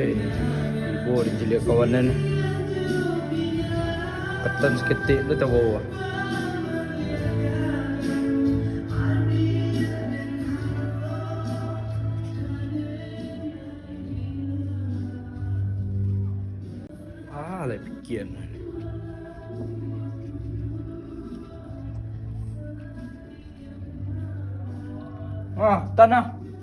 Ibu dijeli kawanan. Ketan seketik tu tak bawa. Lah fikir. Tanah.